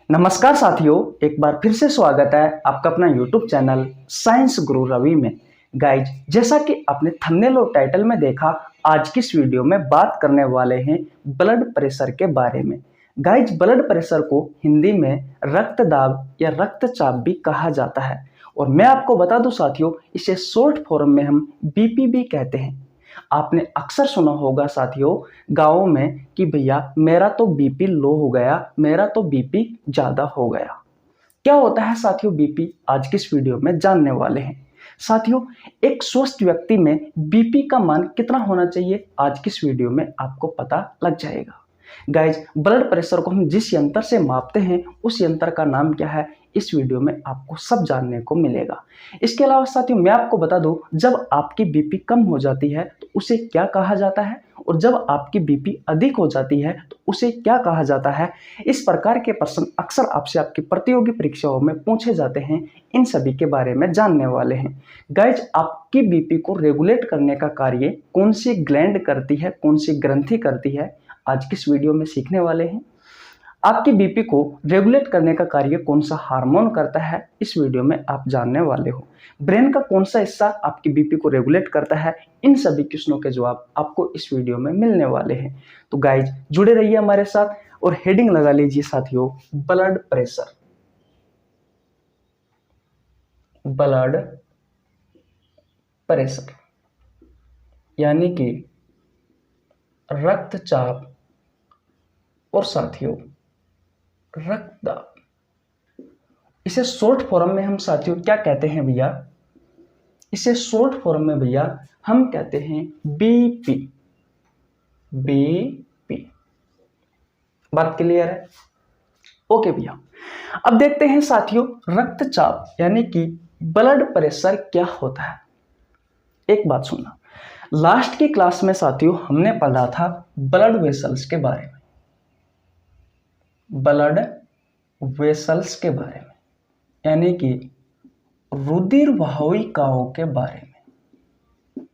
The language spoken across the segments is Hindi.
नमस्कार साथियों, एक बार फिर से स्वागत है आपका अपना YouTube चैनल साइंस गुरु रवि में। गाइज, जैसा कि आपने थंबनेल और टाइटल में देखा, आज की इस वीडियो में बात करने वाले हैं ब्लड प्रेशर के बारे में। गाइज, ब्लड प्रेशर को हिंदी में रक्तदाब या रक्तचाप भी कहा जाता है और मैं आपको बता दूं साथियों, इसे शॉर्ट फॉर्म में हम बीपी भी कहते हैं। आपने अक्सर सुना होगा साथियों गाँव में कि भैया मेरा तो बीपी लो हो गया, मेरा तो बीपी ज़्यादा हो गया। क्या होता है साथियों बीपी, आज की इस वीडियो में जानने वाले हैं। साथियों, एक स्वस्थ व्यक्ति में बीपी का मान कितना होना चाहिए, आज की इस वीडियो में आपको पता लग जाएगा। गाइज, ब्लड प्रेशर को हम जिस यंत्र से मापते हैं उस यंत्र का नाम क्या है, इस वीडियो में आपको सब जानने को मिलेगा। इसके अलावा साथियों मैं आपको बता दूं, जब आपकी बीपी कम हो जाती है तो उसे क्या कहा जाता है और जब आपकी बीपी अधिक हो जाती है तो उसे क्या कहा जाता है। इस प्रकार के प्रश्न अक्सर आपसे आपकी प्रतियोगी परीक्षाओं में पूछे जाते हैं, इन सभी के बारे में जानने वाले हैं। गाइज, आपकी बीपी को रेगुलेट करने का कार्य कौन सी ग्लैंड करती है, कौन सी ग्रंथि करती है, आज की इस वीडियो में सीखने वाले हैं। आपकी बीपी को रेगुलेट करने का कार्य कौन सा हार्मोन करता है, इस वीडियो में आप जानने वाले हो। ब्रेन का कौन सा हिस्सा आपकी बीपी को रेगुलेट करता है, इन सभी क्वेश्चनों के जवाब आपको इस वीडियो में मिलने वाले हैं। तो गाइज, जुड़े रहिए हमारे साथ और हेडिंग लगा लीजिए साथियों, ब्लड प्रेशर। ब्लड प्रेशर यानी कि रक्तचाप और साथियों रक्तदाब। इसे शॉर्ट फॉर्म में हम साथियों क्या कहते हैं भैया, इसे शॉर्ट फॉर्म में भैया हम कहते हैं बीपी। बीपी, बात क्लियर है? ओके भैया, अब देखते हैं साथियों रक्तचाप यानी कि ब्लड प्रेशर क्या होता है। एक बात सुनना, लास्ट की क्लास में साथियों हमने पढ़ा था ब्लड वेसल्स के बारे में, ब्लड वेसल्स के बारे में यानी कि रुधिर वाहिकाओं के बारे में।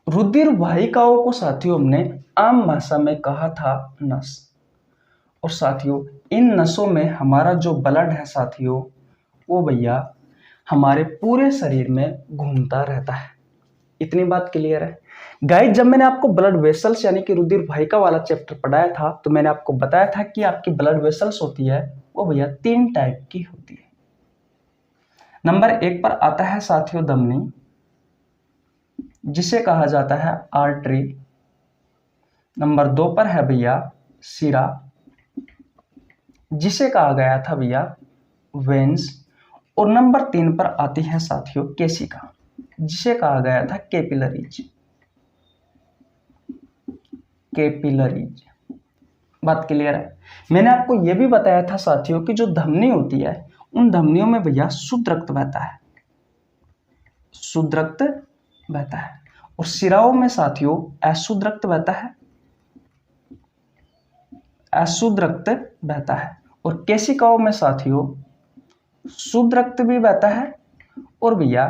रुधिर वाहिकाओं को साथियों हमने आम भाषा में कहा था नस। और साथियों इन नसों में हमारा जो ब्लड है साथियों वो भैया हमारे पूरे शरीर में घूमता रहता है। इतनी बात क्लियर है? गाइस, जब मैंने आपको ब्लड वेसल्स यानी कि रुधिर वाहिका वाला चैप्टर पढ़ाया था तो मैंने आपको बताया था कि आपकी ब्लड वेसल्स होती है वो भैया 3 टाइप की होती है। नंबर 1 पर आता है साथियों धमनी, जिसे कहा जाता है आर्टरी। नंबर 2 पर है भैया शिरा, जिसे कहा गया था भैया वेन्स। और नंबर 3 पर आती है साथियों केशिका, जिसे कहा गया था कैपिलरीज। कैपिलरीज, बात क्लियर है? मैंने आपको यह भी बताया था साथियों कि जो धमनी होती है उन धमनियों में भैया शुद्ध रक्त बहता है, शुद्ध रक्त बहता है। और शिराओं में साथियों अशुद्ध रक्त बहता है, अशुद्ध रक्त बहता है। और केशिकाओं में साथियों शुद्ध रक्त भी बहता है और भैया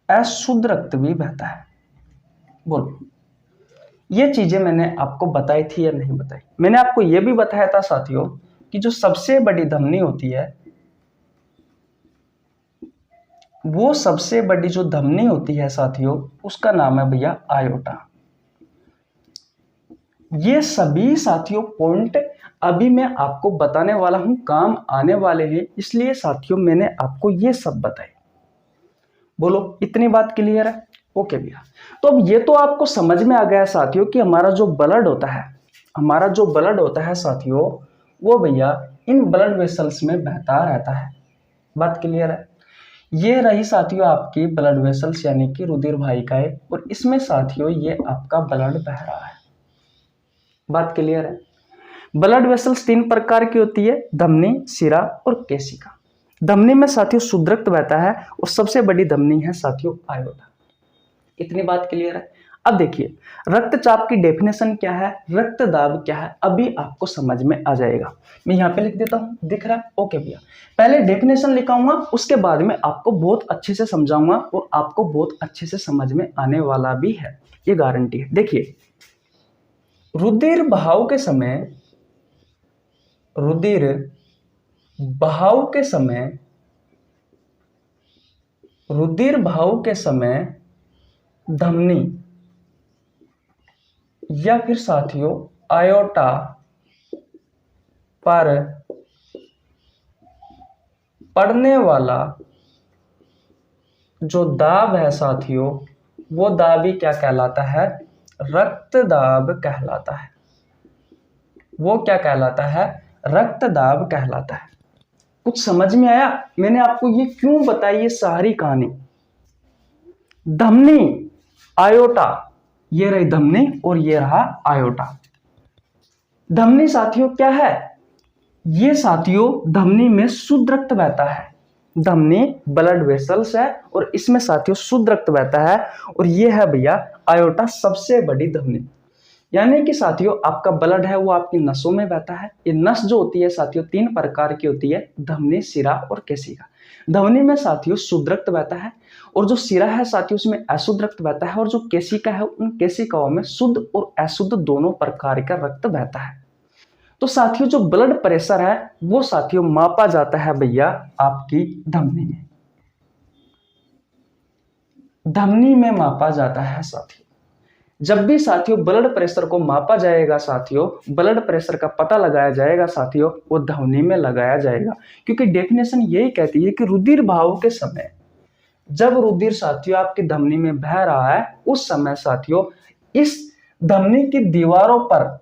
अशुद्ध रक्त भी बहता है। बोलो, ये चीजें मैंने आपको बताई थी या नहीं बताई? मैंने आपको यह भी बताया था साथियों कि जो सबसे बड़ी धमनी होती है वो सबसे बड़ी जो धमनी होती है साथियों उसका नाम है भैया आयोटा। ये सभी साथियों पॉइंट अभी मैं आपको बताने वाला हूं, काम आने वाले हैं, इसलिए साथियों मैंने आपको ये सब बताए। बोलो, इतनी बात क्लियर है? ओके भैया, तो अब ये तो आपको समझ में आ गया साथियों कि हमारा जो ब्लड होता है, हमारा जो ब्लड होता है साथियों वो भैया इन ब्लड वेसल्स में बहता रहता है। बात क्लियर है? ये रही साथियों आपकी ब्लड वेसल्स यानी कि रुधिर वाहिकाएं, और इसमें साथियों ये आपका ब्लड बह रहा है। बात क्लियर है? ब्लड वेसल्स 3 प्रकार की होती है, धमनी, शिरा और केशिका। धमनी में साथियों शुद्ध रक्त बहता है और सबसे बड़ी धमनी है साथियों आयोटा। इतनी बात क्लियर है? अब देखिए रक्तचाप की डेफिनेशन क्या है, रक्तदाब क्या है, अभी आपको समझ में आ जाएगा। मैं यहाँ पे लिख देता हूँ, दिख रहा है? ओके भैया, पहले डेफिनेशन लिखाऊंगा, उसके बाद में आपको बहुत अच्छे से समझाऊंगा और आपको बहुत अच्छे से समझ में आने वाला भी है, ये गारंटी है। देखिए रुधिर बहाव के समय रुधिर बहाव के समय, रुधिर बहाव के समय धमनी या फिर साथियों आयोटा पर पड़ने वाला जो दाब है साथियों, वो दाब ही क्या कहलाता है? रक्तदाब कहलाता है। वो क्या कहलाता है? रक्तदाब कहलाता है। कुछ समझ में आया? मैंने आपको ये क्यों बताई ये सारी कहानी? धमनी, आयोटा, ये रही धमनी और ये रहा आयोटा। धमनी साथियों क्या है? ये साथियों धमनी में शुद्ध रक्त बहता है। धमनी ब्लड वेसल्स है और इसमें साथियों शुद्ध रक्त बहता है। और ये है भैया आयोटा, सबसे बड़ी धमनी। यानी कि साथियों आपका ब्लड है वो आपकी नसों में बहता है। ये नस जो होती है साथियों 3 प्रकार की होती है, धमनी, सिरा और केशिका। धमनी में साथियों शुद्ध रक्त बहता है और जो सिरा है साथियों उसमें अशुद्ध रक्त बहता है और जो केशिका है उन केशिकाओं में शुद्ध और अशुद्ध दोनों प्रकार का रक्त बहता है। तो साथियों जो ब्लड प्रेशर है वो साथियों मापा जाता है भैया आपकी धमनी में। धमनी में मापा जाता है साथियों। जब भी साथियों ब्लड प्रेशर को मापा जाएगा साथियों, ब्लड प्रेशर का पता लगाया जाएगा साथियों, वो धमनी में लगाया जाएगा। क्योंकि डेफिनेशन यही कहती है कि रुधिर बहाव के समय, जब रुधिर साथियों आपकी धमनी में बह रहा है उस समय साथियों इस धमनी की दीवारों पर,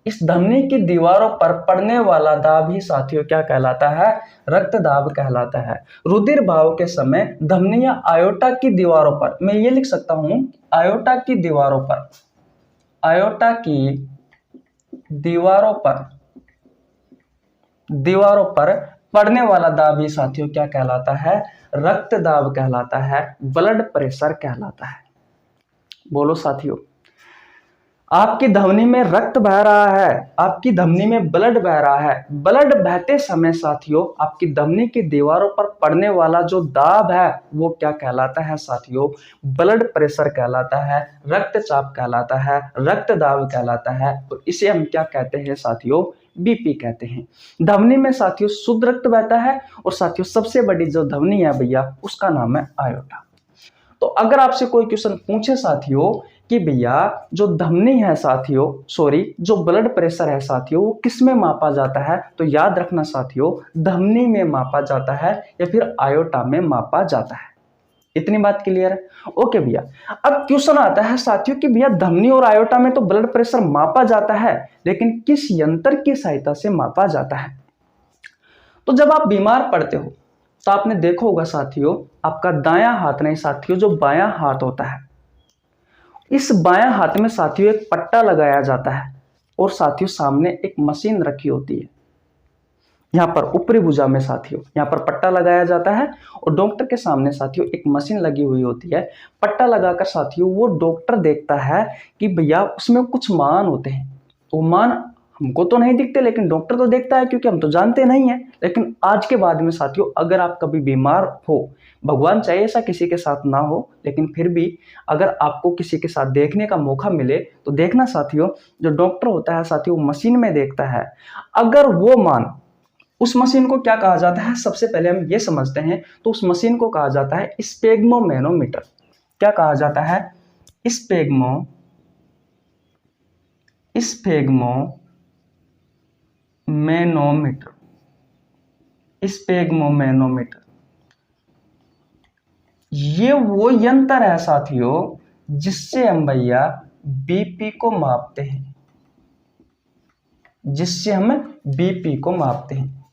इस धमनी की दीवारों पर पड़ने वाला दाब ही साथियों क्या कहलाता है? रक्तदाब कहलाता है। रुधिर बहाव के समय धमनी या आयोटा की दीवारों पर, मैं ये लिख सकता हूं आयोटा की दीवारों पर, आयोटा की दीवारों पर पड़ने वाला दाब ही साथियों क्या कहलाता है? रक्तदाब कहलाता है, ब्लड प्रेशर कहलाता है। बोलो साथियों, आपकी धमनी में रक्त बह रहा है, आपकी धमनी में ब्लड बह रहा है। ब्लड बहते समय साथियों आपकी धमनी की दीवारों पर पड़ने वाला जो दाब है वो क्या कहलाता है साथियों? ब्लड प्रेशर कहलाता है, रक्तचाप कहलाता है, रक्तदाब कहलाता है। और इसे हम क्या कहते हैं साथियों? बीपी कहते हैं। धमनी में साथियों शुद्ध रक्त बहता है और साथियों सबसे बड़ी जो धमनी है भैया उसका नाम है आयोटा। तो अगर आपसे कोई क्वेश्चन पूछे साथियों कि भैया जो धमनी है साथियों, जो ब्लड प्रेशर है साथियों वो किस में मापा जाता है, तो याद रखना साथियों धमनी में मापा जाता है या फिर आयोटा में मापा जाता है। इतनी बात क्लियर है? ओके भैया, अब क्वेश्चन आता है साथियों कि भैया धमनी और आयोटा में तो ब्लड प्रेशर मापा जाता है, लेकिन किस यंत्र की सहायता से मापा जाता है? तो जब आप बीमार पड़ते हो तो आपने देखा होगा साथियों आपका दायां हाथ नहीं साथियों, जो बायां हाथ होता है, इस बायां हाथ में साथियों एक पट्टा लगाया जाता है और साथियों सामने एक मशीन रखी होती है। यहाँ पर ऊपरी भुजा में साथियों यहाँ पर पट्टा लगाया जाता है और डॉक्टर के सामने साथियों एक मशीन लगी हुई होती है। पट्टा लगाकर साथियों वो डॉक्टर देखता है कि भैया उसमें कुछ मान होते हैं। वो मान हमको तो नहीं दिखते लेकिन डॉक्टर तो देखता है, क्योंकि हम तो जानते नहीं है। लेकिन आज के बाद में साथियों अगर आप कभी बीमार हो, भगवान चाहे ऐसा किसी के साथ ना हो, लेकिन फिर भी अगर आपको किसी के साथ देखने का मौका मिले तो देखना साथियों, जो डॉक्टर होता है साथियों मशीन में देखता है। अगर वो मान, उस मशीन को क्या कहा जाता है, सबसे पहले हम ये समझते हैं। तो उस मशीन को कहा जाता है स्पेग्मोमेनोमीटर। क्या कहा जाता है? स्पेग्मोमेनोमीटर। ये वो यंत्र है साथियों जिससे हम भैया बीपी को मापते हैं, जिससे हम बीपी को मापते हैं।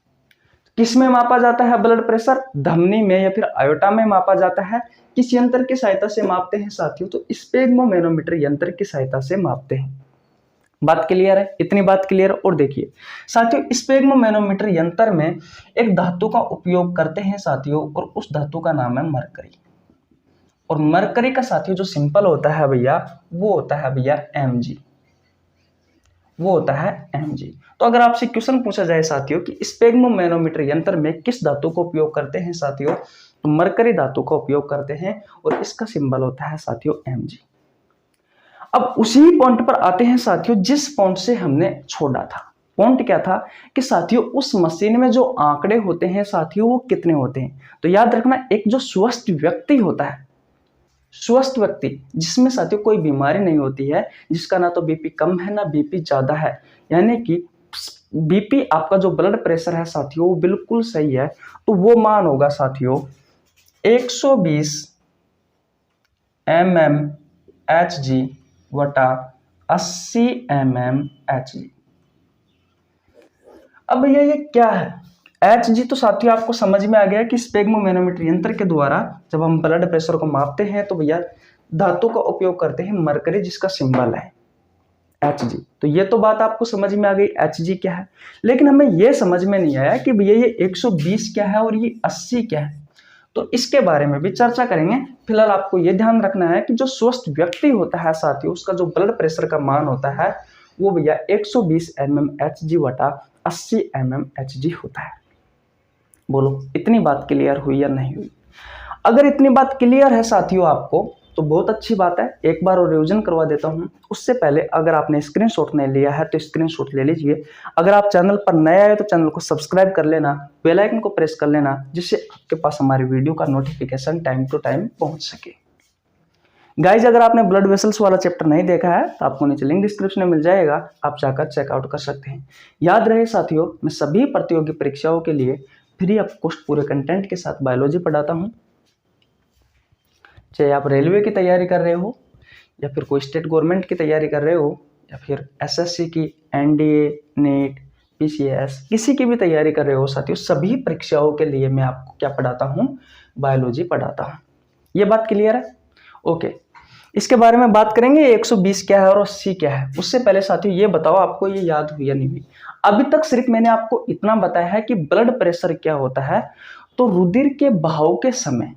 किस में मापा जाता है ब्लड प्रेशर? धमनी में या फिर आयोटा में मापा जाता है। किस यंत्र की सहायता से मापते हैं साथियों? तो स्पेग्मोमेनोमीटर यंत्र की सहायता से मापते हैं। बात क्लियर है? इतनी बात क्लियर? और देखिए साथियों स्पेग्मोमेनोमीटर यंत्र में एक धातु का उपयोग करते हैं साथियों, और उस धातु का नाम है मरकरी। और मरकरी का साथियों जो सिंपल होता है भैया वो होता है भैया Mg, वो होता है Mg। तो अगर आपसे क्वेश्चन पूछा जाए साथियों कि स्पेग्मोमेनोमीटर यंत्र में किस धातु को उपयोग करते हैं साथियों, तो मरकरी धातु का उपयोग करते हैं और इसका सिंबल होता है साथियों Mg। अब उसी पॉइंट पर आते हैं साथियों जिस पॉइंट से हमने छोड़ा था। पॉइंट क्या था कि साथियों उस मशीन में जो आंकड़े होते हैं साथियों वो कितने होते हैं। तो याद रखना, एक जो स्वस्थ व्यक्ति होता है, स्वस्थ व्यक्ति जिसमें साथियों कोई बीमारी नहीं होती है, जिसका ना तो बीपी कम है ना बीपी ज्यादा है, यानी कि बीपी आपका जो ब्लड प्रेशर है साथियों वो बिल्कुल सही है, तो वो मान होगा साथियों 120 mmHg बटा 80 mmHg। अब भैया ये क्या है Hg? तो साथियों आपको समझ में आ गया कि स्पेग्मोमैनोमीटर यंत्र के द्वारा जब हम ब्लड प्रेशर को मापते हैं तो भैया धातु का उपयोग करते हैं मरकरी, जिसका सिंबल है Hg। तो ये तो बात आपको समझ में आ गई Hg क्या है, लेकिन हमें ये समझ में नहीं आया कि भैया ये 120 क्या है और ये 80 क्या है। तो इसके बारे में भी चर्चा करेंगे। फिलहाल आपको ये ध्यान रखना है कि जो स्वस्थ व्यक्ति होता है साथियों उसका जो ब्लड प्रेशर का मान होता है वो भैया 120 mmHg बटा 80 mmHg होता है। बोलो इतनी बात क्लियर हुई या नहीं हुई? अगर इतनी बात क्लियर है साथियों आपको तो बहुत अच्छी बात है, एक बार और रिवीजन करवा देता हूं। उससे पहले अगर आपने स्क्रीनशॉट नहीं लिया है तो स्क्रीनशॉट ले लीजिए। अगर आप चैनल पर नए आए तो चैनल को सब्सक्राइब कर लेना, बेल आइकन को प्रेस कर लेना, जिससे आपके पास हमारी वीडियो का नोटिफिकेशन टाइम टू टाइम पहुंच सके। गाइज अगर आपने ब्लड वेसल्स वाला चैप्टर नहीं देखा है तो आपको नीचे लिंक डिस्क्रिप्शन में मिल जाएगा, आप जाकर चेकआउट कर सकते हैं। याद रहे साथियों, मैं सभी प्रतियोगी परीक्षाओं के लिए फ्री ऑफ कॉस्ट पूरे कंटेंट के साथ बायोलॉजी पढ़ाता हूँ। चाहे आप रेलवे की तैयारी कर रहे हो या फिर कोई स्टेट गवर्नमेंट की तैयारी कर रहे हो या फिर एसएससी की, एनडीए, नीट, पीसीएस, किसी की भी तैयारी कर रहे हो साथियों, सभी परीक्षाओं के लिए मैं आपको क्या पढ़ाता हूँ? बायोलॉजी पढ़ाता हूँ। ये बात क्लियर है? ओके, इसके बारे में बात करेंगे 120 क्या है और 80 क्या है। उससे पहले साथियों ये बताओ आपको ये याद हुई या नहीं हुई? अभी तक सिर्फ मैंने आपको इतना बताया है कि ब्लड प्रेशर क्या होता है। तो रुधिर के बहाव के समय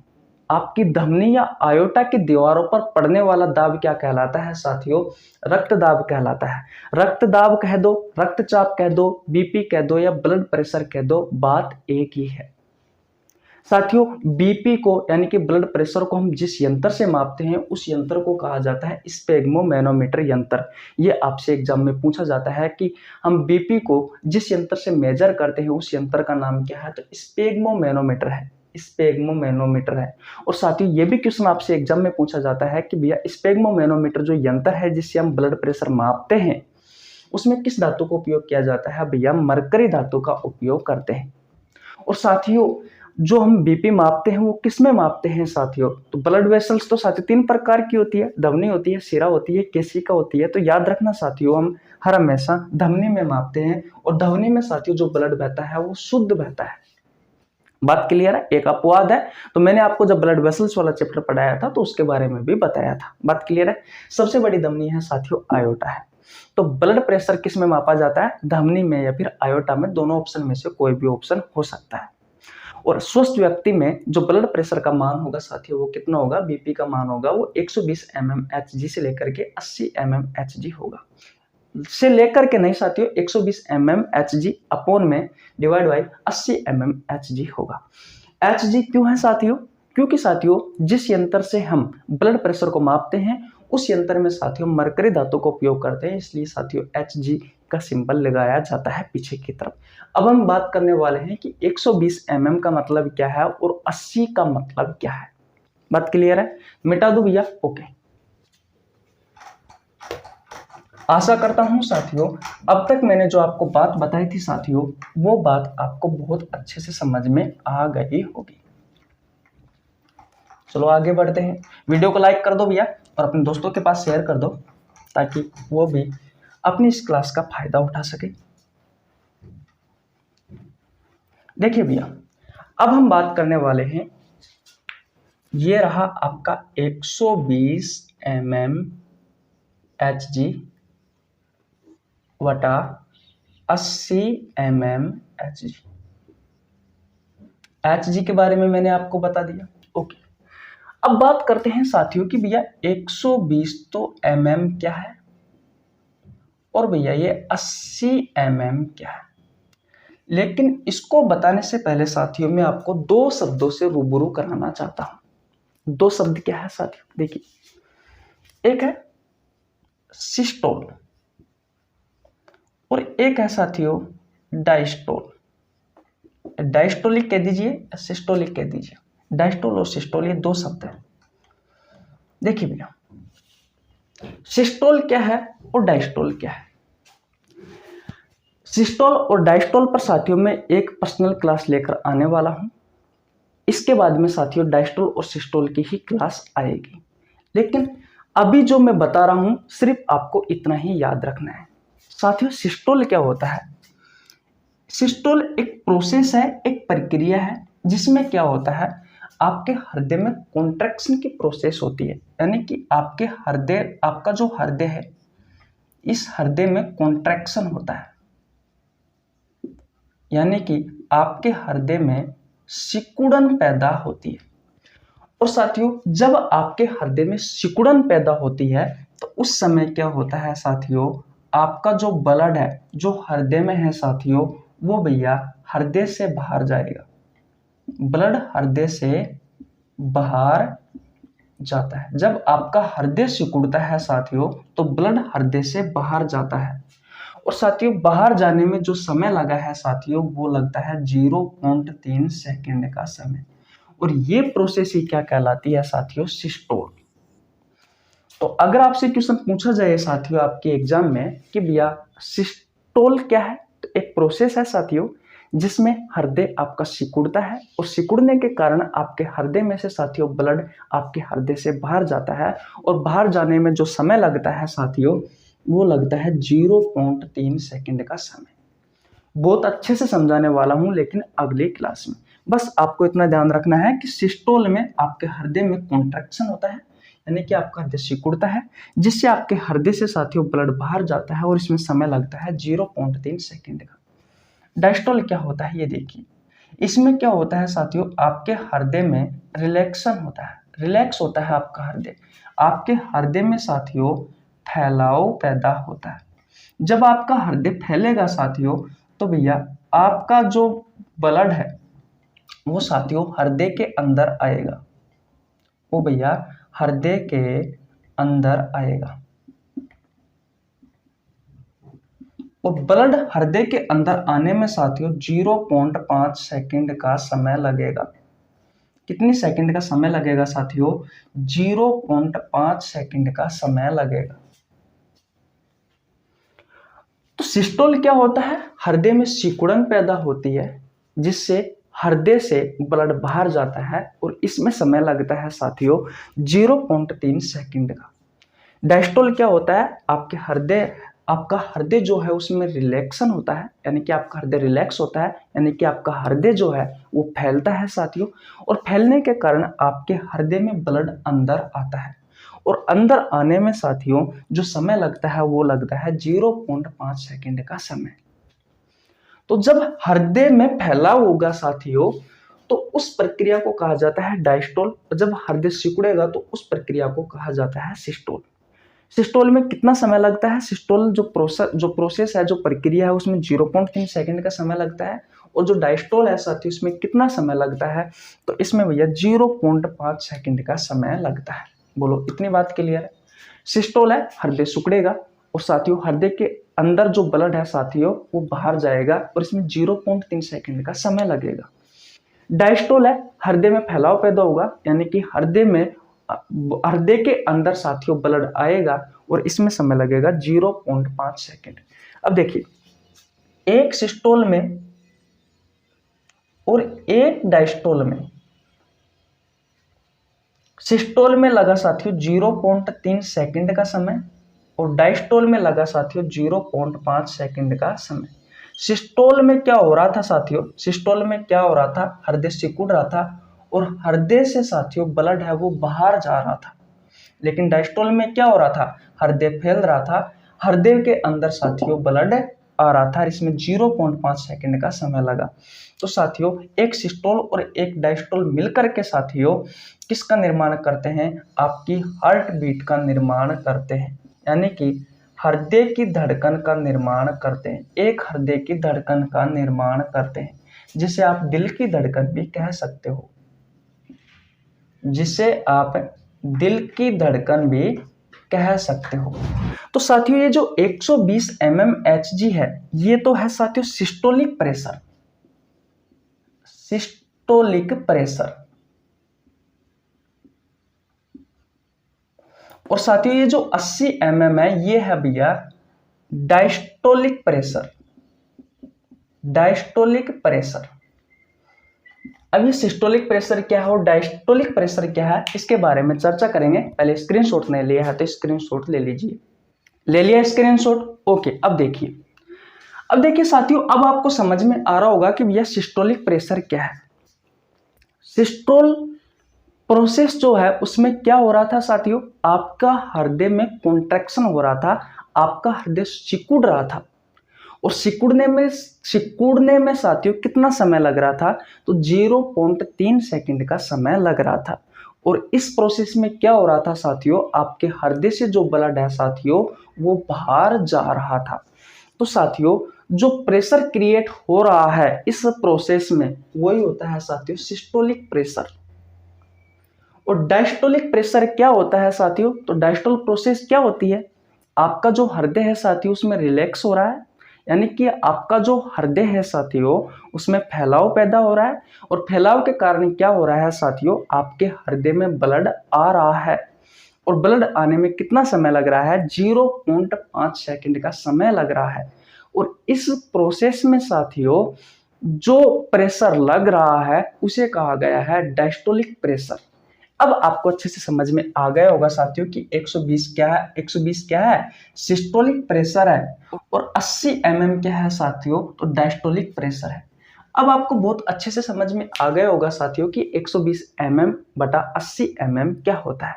आपकी धमनी या आयोटा की दीवारों पर पड़ने वाला दाब क्या कहलाता है साथियों? रक्तदाब कहलाता है। रक्तदाब कह दो, रक्तचाप कह दो, बीपी कह दो या ब्लड प्रेशर कह दो, बात एक ही है साथियों। बीपी को यानी कि ब्लड प्रेशर को हम जिस यंत्र से मापते हैं उस यंत्र को कहा जाता है स्पेग्मोमैनोमीटर यंत्र। ये आपसे एग्जाम में पूछा जाता है कि हम बीपी को जिस यंत्र से मेजर करते हैं उस यंत्र का नाम क्या है? तो स्पेग्मोमैनोमीटर है, स्पेग्मोमैनोमीटर है। और साथियों ये भी क्वेश्चन आपसे एग्जाम में पूछा जाता है कि भैया स्पेग्मोमैनोमीटर जो यंत्र है जिससे हम ब्लड प्रेशर मापते हैं उसमें किस धातु का उपयोग किया जाता है? भैया मरकरी धातु का उपयोग करते हैं। और साथियों जो हम बीपी मापते हैं वो किस में मापते हैं साथियों? तो ब्लड वेसल्स तो साथियों 3 प्रकार की होती है, धमनी होती है, शिरा होती है, केशिका होती है। तो याद रखना साथियों हम हर हमेशा धमनी में मापते हैं और धमनी में साथियों जो ब्लड बहता है वो शुद्ध बहता है। बात क्लियर है? एक अपवाद है, तो मैंने आपको जब ब्लड वेसल्स वाला चैप्टर पढ़ाया था तो उसके बारे में भी बताया था। बात क्लियर है? सबसे बड़ी धमनी है साथियों आयोटा है। तो ब्लड प्रेशर किस में मापा जाता है? धमनी में या फिर आयोटा में, दोनों ऑप्शन में से कोई भी ऑप्शन हो सकता है। और स्वस्थ व्यक्ति में जो ब्लड प्रेशर का मान होगा साथियों वो कितना होगा? बीपी का मान होगा वो 120 mmHg से लेकर के 80 mmHg होगा। से लेकर के नहीं साथियों, 120 mmHg अपॉन में डिवाइड बाई 80 mmHg होगा। Hg क्यों है साथियों? क्योंकि साथियों जिस यंत्र से हम ब्लड प्रेशर को मापते हैं उस यंत्र में साथियों मरकरी धातु का उपयोग करते हैं, इसलिए साथियों Hg का सिंबल लगाया जाता है पीछे की तरफ। अब हम बात करने वाले हैं कि 120 mm का मतलब क्या है और 80 का मतलब क्या है। बात क्लियर है? मिटा दो भैया। ओके, आशा करता हूं साथियों अब तक मैंने जो आपको बात बताई थी साथियों वो बात आपको बहुत अच्छे से समझ में आ गई होगी। चलो आगे बढ़ते हैं। वीडियो को लाइक कर दो भैया और अपने दोस्तों के पास शेयर कर दो ताकि वो भी अपनी इस क्लास का फायदा उठा सके। देखिए भैया अब हम बात करने वाले हैं, ये रहा आपका 120 mmHg बटा 80 mmHg। Hg के बारे में मैंने आपको बता दिया। ओके, अब बात करते हैं साथियों कि भैया 120 तो mm क्या है और भैया ये 80 mm क्या है। लेकिन इसको बताने से पहले साथियों मैं आपको 2 शब्दों से रूबरू कराना चाहता हूं। 2 शब्द क्या है साथियों? देखिए, एक है सिस्टोल और एक है साथियों डायस्टोल। डायस्टोलिक कह दीजिए, सिस्टोलिक कह दीजिए। डायस्टोल और सिस्टोल ये दो शब्द है। देखिए भैया, सिस्टोल क्या है और डायस्टोल क्या है। सिस्टोल और डायस्टोल पर साथियों मैं एक पर्सनल क्लास लेकर आने वाला हूं। इसके बाद में साथियों डायस्टोल और सिस्टोल की ही क्लास आएगी, लेकिन अभी जो मैं बता रहा हूं सिर्फ आपको इतना ही याद रखना है। साथियों सिस्टोल क्या होता है। सिस्टोल एक प्रोसेस है, एक प्रक्रिया है जिसमें क्या होता है, आपके हृदय में कॉन्ट्रैक्शन की प्रोसेस होती है। यानी कि आपके हृदय, आपका जो हृदय है, इस हृदय में कॉन्ट्रैक्शन होता है। यानी कि आपके हृदय में सिकुड़न पैदा होती है। और साथियों जब आपके हृदय में सिकुड़न पैदा होती है तो उस समय क्या होता है साथियों, आपका जो ब्लड है जो हृदय में है साथियों, वो भैया हृदय से बाहर जाएगा। ब्लड हृदय से बाहर जाता है। जब आपका हृदय सिकुड़ता है साथियों तो ब्लड हृदय से बाहर जाता है। और साथियों बाहर जाने में जो समय लगा है साथियों, वो लगता है 0.3 सेकेंड का समय। और ये प्रोसेस ही क्या कहलाती है साथियों, सिस्टोल। तो अगर आपसे क्वेश्चन पूछा जाए साथियों आपके एग्जाम में कि भैया सिस्टोल क्या है, तो एक प्रोसेस है साथियों जिसमें हृदय आपका सिकुड़ता है और सिकुड़ने के कारण आपके हृदय में से साथियों ब्लड आपके हृदय से बाहर जाता है। और बाहर जाने में जो समय लगता है साथियों, वो लगता है 0.3 सेकेंड का समय। बहुत अच्छे से समझाने वाला हूं लेकिन अगली क्लास में। बस आपको इतना ध्यान रखना है कि सिस्टोल में आपके हृदय में कॉन्ट्रैक्शन होता है, यानी कि आपका हृदय सिकुड़ता है, जिससे आपके हृदय से साथियों ब्लड बाहर जाता है और इसमें समय लगता है 0.3 सेकेंड का। डायस्टोल क्या होता है ये देखिए। इसमें क्या होता है साथियों, आपके हृदय में रिलैक्सन होता है, रिलैक्स होता है आपका हृदय। आपके हृदय में साथियों फैलाव पैदा होता है। जब आपका हृदय फैलेगा साथियों तो भैया आपका जो ब्लड है वो साथियों हृदय के अंदर आएगा, वो भैया हृदय के अंदर आएगा। और ब्लड हृदय के अंदर आने में साथियों 0.5 सेकेंड का समय लगेगा। कितनी सेकंड का समय लगेगा साथियों, 0.5 सेकेंड का समय लगेगा। तो सिस्टोल क्या होता है, हृदय में सिकुड़न पैदा होती है जिससे हृदय से ब्लड बाहर जाता है और इसमें समय लगता है साथियों 0.3 सेकेंड का। डायस्टोल क्या होता है, आपका हृदय जो है उसमें रिलैक्सन होता है, यानी कि आपका हृदय रिलैक्स होता है, यानी कि आपका हृदय जो है वो फैलता है साथियों। और फैलने के कारण आपके हृदय में ब्लड अंदर आता है और अंदर आने में साथियों जो समय लगता है वो लगता है 0.5 सेकेंड का समय। तो जब हृदय में फैलाव होगा साथियों तो उस प्रक्रिया को कहा जाता है डायस्टोल। जब हृदय सिकुड़ेगा तो उस प्रक्रिया को कहा जाता है सिस्टोल। सिस्टोल में कितना समय लगता है, सिस्टोल जो प्रोसेस है, जो प्रक्रिया है, उसमें 0.3 सेकेंड का समय लगता है। और जो डायस्टोल है साथियों इसमें कितना समय लगता है, तो इसमें भैया 0.5 सेकेंड का समय लगता है। बोलो इतनी बात क्लियर है। सिस्टोल है हृदय सिकुड़ेगा और साथियों हृदय के अंदर जो ब्लड है साथियों वो बाहर जाएगा और इसमें 0.3 सेकेंड का समय लगेगा। डायस्टोल है हृदय में फैलाव पैदा होगा, यानी कि हृदय के अंदर साथियों ब्लड आएगा और इसमें समय लगेगा 0.5 सेकेंड। अब देखिए एक सिस्टोल में और एक डायस्टोल में, सिस्टोल में लगा साथियों 0.3 सेकेंड का समय और डायस्टोल में लगा साथियों 0.5 सेकेंड का समय। सिस्टोल में क्या हो रहा था साथियों, सिस्टोल में क्या हो रहा था, हृदय सिकुड़ रहा था और हृदय से साथियों ब्लड है वो बाहर जा रहा था। लेकिन डायस्टोल में क्या हो रहा था, हृदय फैल रहा था, हृदय के अंदर साथियों ब्लड आ रहा था, इसमें 0.5 सेकेंड का समय लगा। तो साथियों एक सिस्टोल और एक डायस्टोल मिलकर के साथियों किसका निर्माण करते हैं, आपकी हार्ट बीट का निर्माण करते हैं, यानी कि हृदय की धड़कन का निर्माण करते हैं। एक हृदय की धड़कन का निर्माण करते हैं जिसे आप दिल की धड़कन भी कह सकते हो, जिसे आप दिल की धड़कन भी कह सकते हो। तो साथियों ये जो 120 mmHg है ये तो है साथियों सिस्टोलिक प्रेशर, सिस्टोलिक प्रेशर। और साथियों ये जो 80 mm है ये है भैया डायस्टोलिक प्रेशर, डायस्टोलिक प्रेशर। अब ये सिस्टोलिक प्रेशर क्या है और डायस्टोलिक प्रेशर क्या है इसके बारे में चर्चा करेंगे। पहले स्क्रीनशॉट नहीं लिया है तो स्क्रीनशॉट ले लीजिए। ले लिया स्क्रीनशॉट? ओके। अब देखिए साथियों, अब आपको समझ में आ रहा होगा कि भैया सिस्टोलिक प्रेशर क्या है। सिस्टोल प्रोसेस जो है उसमें क्या हो रहा था साथियों, आपका हृदय में कॉन्ट्रैक्शन हो रहा था, आपका हृदय सिकुड़ रहा था। और सिकुड़ने में साथियों कितना समय लग रहा था, तो 0.3 सेकंड का समय लग रहा था। और इस प्रोसेस में क्या हो रहा था साथियों, आपके हृदय से जो ब्लड है साथियों वो बाहर जा रहा था। तो साथियों जो प्रेशर क्रिएट हो रहा है इस प्रोसेस में वही होता है साथियों सिस्टोलिक प्रेशर। और डायस्टोलिक प्रेशर क्या होता है साथियों, तो डायस्टोल प्रोसेस क्या होती है, आपका जो हृदय है साथियों उसमें रिलैक्स हो रहा है, यानी कि आपका जो हृदय है साथियों उसमें फैलाव पैदा हो रहा है। और फैलाव के कारण क्या हो रहा है साथियों, आपके हृदय में ब्लड आ रहा है। और ब्लड आने में कितना समय लग रहा है, 0.5 सेकंड का समय लग रहा है। और इस प्रोसेस में साथियों जो प्रेशर लग रहा है उसे कहा गया है डायस्टोलिक प्रेशर। अब आपको अच्छे से समझ में आ गया होगा साथियों कि 120 क्या है, 120 क्या है, सिस्टोलिक प्रेशर है। और 80 mm क्या है साथियों, तो डायस्टोलिक प्रेशर है। अब आपको बहुत अच्छे से समझ में आ गया होगा साथियों कि 120 mm बटा 80 mm क्या होता है।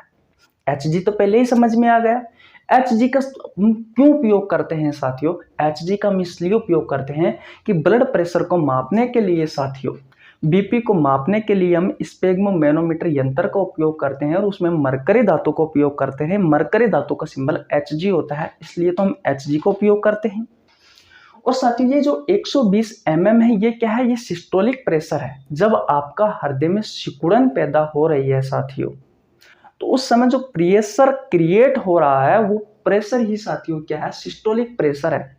Hg तो पहले ही समझ में आ गया। Hg का क्यों उपयोग करते हैं साथियों, Hg का हम इसलिए उपयोग करते हैं कि ब्लड प्रेशर को मापने के लिए साथियों, बीपी को मापने के लिए हम स्पेग्मोमैनोमीटर यंत्र का उपयोग करते हैं और उसमें मरकरी धातु का उपयोग करते हैं। मरकरी धातु का सिंबल Hg होता है, इसलिए तो हम Hg का उपयोग करते हैं। और साथियों ये जो 120 mm है ये क्या है, ये सिस्टोलिक प्रेशर है। जब आपका हृदय में सिकुड़न पैदा हो रही है साथियों, तो उस समय जो प्रेशर क्रिएट हो रहा है वो प्रेशर ही साथियों क्या है, सिस्टोलिक प्रेशर है।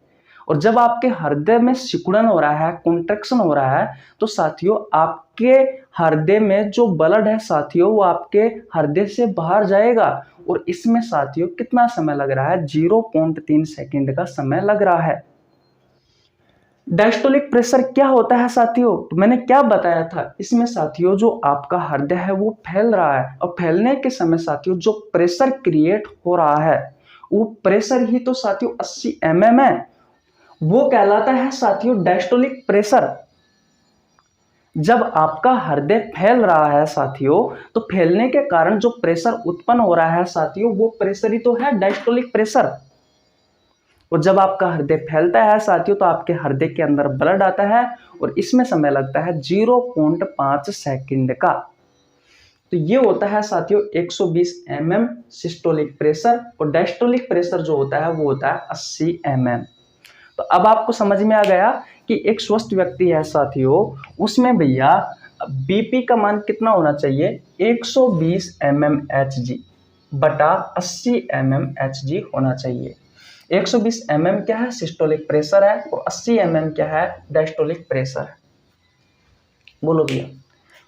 और जब आपके हृदय में सिकुड़न हो रहा है, कॉन्ट्रैक्शन हो रहा है, तो साथियों आपके हृदय में जो ब्लड है साथियों वो आपके हृदय से बाहर जाएगा। और इसमें साथियों कितना समय लग रहा है, 0.3 सेकंड का समय लग रहा है। डायस्टोलिक प्रेशर क्या होता है साथियों, तो मैंने क्या बताया था, इसमें साथियों जो आपका हृदय है वो फैल रहा है और फैलने के समय साथियों जो प्रेशर क्रिएट हो रहा है वो प्रेशर ही तो साथियों 80 mm है, वो कहलाता है साथियों डायस्टोलिक प्रेशर। जब आपका हृदय फैल रहा है साथियों, तो फैलने के कारण जो प्रेशर उत्पन्न हो रहा है साथियों वो प्रेशर ही तो है डायस्टोलिक प्रेशर। और जब आपका हृदय फैलता है साथियों तो आपके हृदय के अंदर ब्लड आता है और इसमें समय लगता है 0.5 सेकंड का। तो ये होता है साथियों 120 mm सिस्टोलिक प्रेशर। और डायस्टोलिक प्रेशर जो होता है वो होता है 80 mm। तो अब आपको समझ में आ गया कि एक स्वस्थ व्यक्ति है साथियों उसमें भैया बीपी का मान कितना होना चाहिए, 120 mmHg बटा 80 mmHg होना चाहिए। 120 mm क्या है, सिस्टोलिक प्रेशर है, और 80 mm क्या है, डायस्टोलिक प्रेशर है। बोलो भैया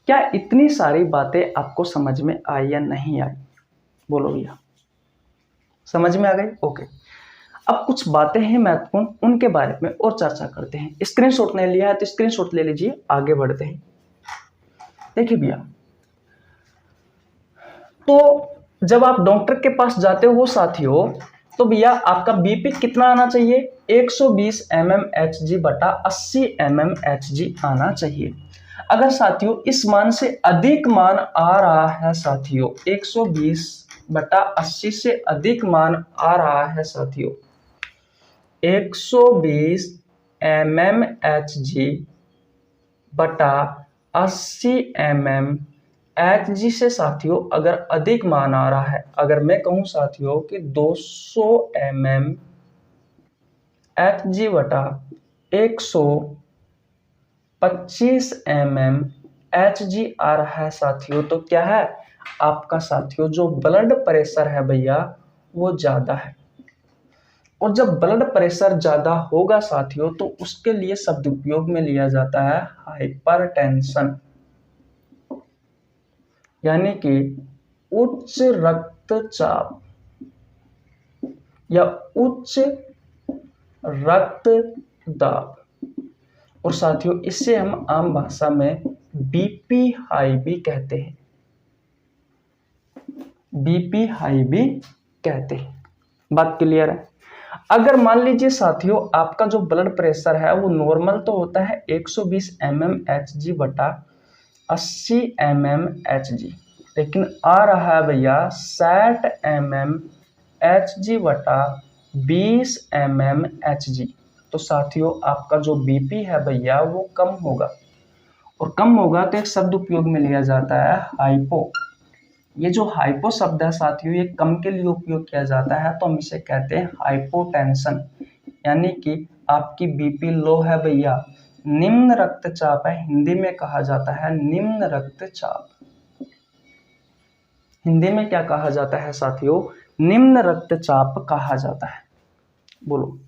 क्या इतनी सारी बातें आपको समझ में आई या नहीं आई, बोलो भैया समझ में आ गई? ओके। अब कुछ बातें हैं महत्वपूर्ण, उनके बारे में और चर्चा करते हैं। स्क्रीनशॉट नहीं लिया है तो स्क्रीनशॉट ले लीजिए, आगे बढ़ते हैं। देखिए भैया, तो जब आप डॉक्टर के पास जाते हो साथियों तो भैया आपका बीपी कितना आना चाहिए, 120 mmHg बटा 80 mmHg आना चाहिए। अगर साथियों इस मान से अधिक मान आ रहा है साथियों, 120 बटा 80 से अधिक मान आ रहा है साथियों, 120 mmHg बटा 80 mmHg से साथियों अगर अधिक मान आ रहा है, अगर मैं कहूं साथियों कि 200 mmHg बटा 125 mmHg आ रहा है साथियों, तो क्या है आपका साथियों जो ब्लड प्रेशर है भैया वो ज़्यादा है। और जब ब्लड प्रेशर ज़्यादा होगा साथियों तो उसके लिए शब्द उपयोग में लिया जाता है हाइपरटेंशन, यानी कि उच्च रक्तचाप या उच्च रक्तदाब। और साथियों इससे हम आम भाषा में बीपी हाई भी कहते हैं, बीपी हाई भी कहते हैं। बात क्लियर है। अगर मान लीजिए साथियों आपका जो ब्लड प्रेशर है वो नॉर्मल तो होता है 120 mmHg बटा 80 mmHg, लेकिन आ रहा है भैया 60 mmHg बटा 20 mmHg, तो साथियों आपका जो बीपी है भैया वो कम होगा। और कम होगा तो एक शब्द उपयोग में लिया जाता है हाइपो। ये जो हाइपो शब्द है साथियों ये कम के लिए उपयोग किया जाता है, तो हम इसे कहते हैं हाइपोटेंशन, यानी कि आपकी बीपी लो है भैया, निम्न रक्तचाप है, हिंदी में कहा जाता है निम्न रक्तचाप। हिंदी में क्या कहा जाता है साथियों? निम्न रक्तचाप कहा जाता है। बोलो,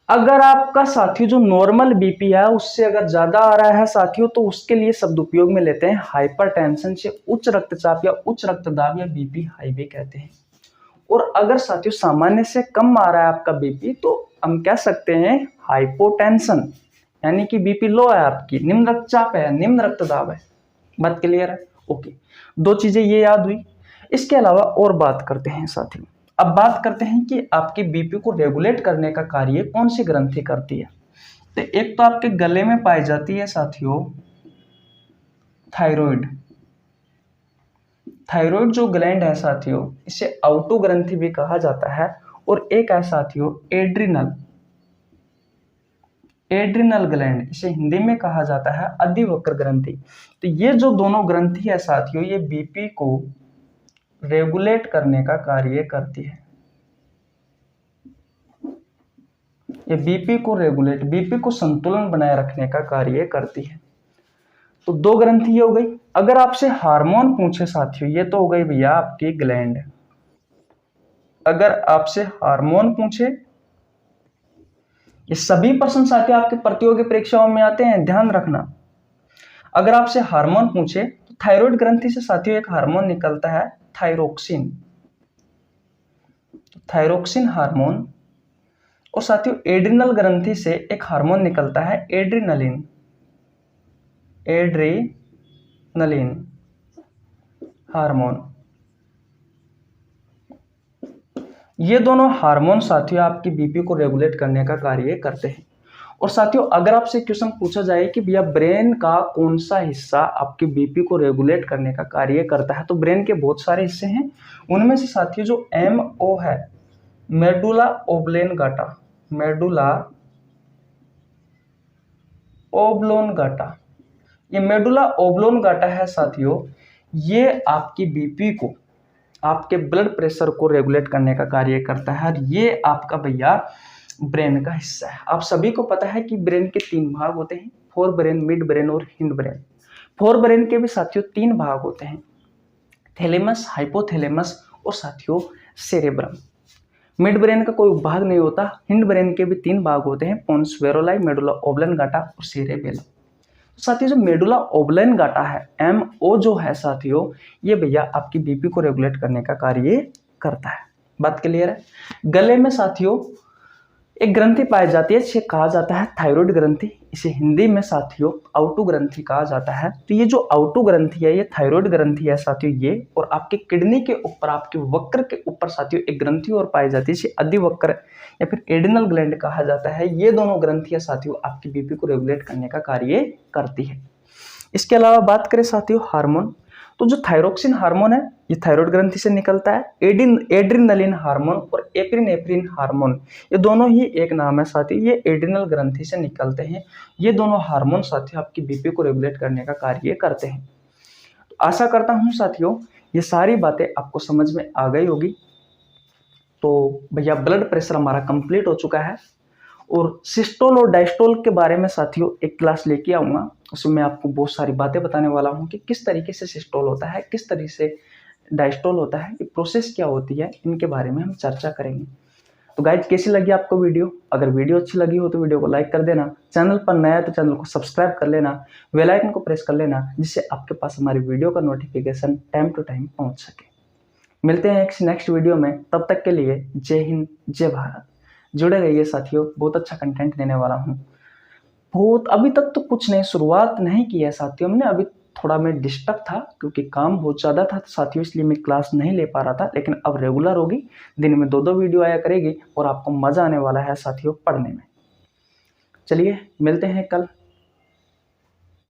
अगर आपका साथियों जो नॉर्मल बीपी है उससे अगर ज्यादा आ रहा है साथियों तो उसके लिए शब्द उपयोग में लेते हैं हाइपरटेंशन से उच्च रक्तचाप या उच्च रक्तदाब या बीपी हाई भी कहते हैं। और अगर साथियों सामान्य से कम आ रहा है आपका बीपी तो हम कह सकते हैं हाइपोटेंशन, यानी कि बीपी लो है आपकी, निम्न रक्तचाप है, निम्न रक्तदाब है। बात क्लियर है? ओके, दो चीजें ये याद हुई। इसके अलावा और बात करते हैं साथियों। अब बात करते हैं कि आपकी बीपी को रेगुलेट करने का कार्य कौन सी ग्रंथि करती है। तो एक तो आपके गले में पाई जाती है साथियों थायराइड। थायराइड जो ग्लैंड है साथियों इसे आउटो ग्रंथि भी कहा जाता है। और एक है साथियों एड्रिनल, एड्रिनल ग्लैंड, इसे हिंदी में कहा जाता है अधिवक्र ग्रंथि। तो ये जो दोनों ग्रंथि है साथियों ये बीपी को रेगुलेट करने का कार्य करती है। ये बीपी को रेगुलेट, बीपी को संतुलन बनाए रखने का कार्य करती है। तो दो ग्रंथि ये हो गई। अगर आपसे हार्मोन पूछे साथियों, ये तो हो गई भैया आपकी ग्लैंड। अगर आपसे हार्मोन पूछे, ये सभी प्रश्न साथियों आपके प्रतियोगी परीक्षाओं में आते हैं, ध्यान रखना। अगर आपसे हार्मोन पूछे तो थायराइड ग्रंथि से साथियों एक हार्मोन निकलता है थायरोक्सिन, थायरोक्सिन हार्मोन। और साथियों एड्रिनल ग्रंथि से एक हार्मोन निकलता है एड्रिनलिन, एड्रिनलिन हार्मोन। ये दोनों हार्मोन साथियों आपकी बीपी को रेगुलेट करने का कार्य करते हैं। और साथियों अगर आपसे क्वेश्चन पूछा जाए कि भैया ब्रेन का कौन सा हिस्सा आपके बीपी को रेगुलेट करने का कार्य करता है, तो ब्रेन के बहुत सारे हिस्से हैं। उनमें से साथियों जो MO है, मेडुला ओब्लेंगाटा, मेडुला ओब्लोंगाटा, ये मेडुला ओब्लोंगाटा है साथियों, ये आपकी बीपी को, आपके ब्लड प्रेशर को रेगुलेट करने का कार्य करता है। और ये आपका भैया ब्रेन का हिस्सा है। आप सभी को पता है कि ब्रेन के 3 भाग होते हैं, फोर ब्रेन, मिड ब्रेन और हिंड ब्रेन। फोर ब्रेन के भी साथियों 3 भाग होते हैं, थैलेमस, हाइपोथैलेमस और साथियों सेरेब्रम। मिड ब्रेन का कोई भाग नहीं होता। हिंड ब्रेन के भी 3 भाग होते हैं, पोन्स वेरोलाई, मेडुला ओब्लेंगाटा और सेरेबेलम। साथियों जो मेडुला ओब्लेंगाटा है, MO जो है साथियों, ये भैया आपकी बीपी को रेगुलेट करने का कार्य करता है। बात क्लियर है? गले में साथियों एक ग्रंथि पाई जाती है, इसे कहा जाता है थायराइड ग्रंथि, इसे हिंदी में साथियों आउटो ग्रंथि कहा जाता है। तो ये जो आउटो ग्रंथि है ये थायराइड ग्रंथि है साथियों ये। और आपके किडनी के ऊपर, आपके वक्र के ऊपर साथियों एक ग्रंथि और पाई जाती है, इसे अधिवक्र या फिर एड्रिनल ग्लैंड कहा जाता है। ये दोनों ग्रंथियां साथियों आपकी बीपी को रेगुलेट करने का कार्य करती है। इसके अलावा बात करें साथियों हार्मोन, तो जो थायरोक्सिन हार्मोन है ये थायराइड ग्रंथि से निकलता है। एड्रिनलिन हार्मोन और एपिनेफ्रिन हार्मोन, ये दोनों ही एक नाम है साथियों, ये एड्रिनल ग्रंथि से निकलते हैं। ये दोनों हार्मोन साथियों आपकी बीपी को रेगुलेट करने का कार्य करते हैं। तो आशा करता हूं साथियों ये सारी बातें आपको समझ में आ गई होगी। तो भैया ब्लड प्रेशर हमारा कंप्लीट हो चुका है। और सिस्टोल और डायस्टोल के बारे में साथियों एक क्लास लेके आऊँगा, उसमें मैं आपको बहुत सारी बातें बताने वाला हूँ कि किस तरीके से सिस्टोल होता है, किस तरीके से डायस्टोल होता है, ये प्रोसेस क्या होती है, इनके बारे में हम चर्चा करेंगे। तो गाइज कैसी लगी आपको वीडियो? अगर वीडियो अच्छी लगी हो तो वीडियो को लाइक कर देना, चैनल पर नया है तो चैनल को सब्सक्राइब कर लेना, बेल आइकन को प्रेस कर लेना, जिससे आपके पास हमारी वीडियो का नोटिफिकेशन टाइम टू टाइम पहुंच सके। मिलते हैं एक नेक्स्ट वीडियो में, तब तक के लिए जय हिंद जय भारत। जुड़े रहिए साथियों, बहुत अच्छा कंटेंट देने वाला हूँ। बहुत अभी तक तो कुछ नहीं, शुरुआत नहीं की है साथियों हमने, अभी थोड़ा मैं डिस्टर्ब था क्योंकि काम बहुत ज़्यादा था साथियों, इसलिए मैं क्लास नहीं ले पा रहा था। लेकिन अब रेगुलर होगी, दिन में 2-2 वीडियो आया करेगी और आपको मज़ा आने वाला है साथियों पढ़ने में। चलिए मिलते हैं कल।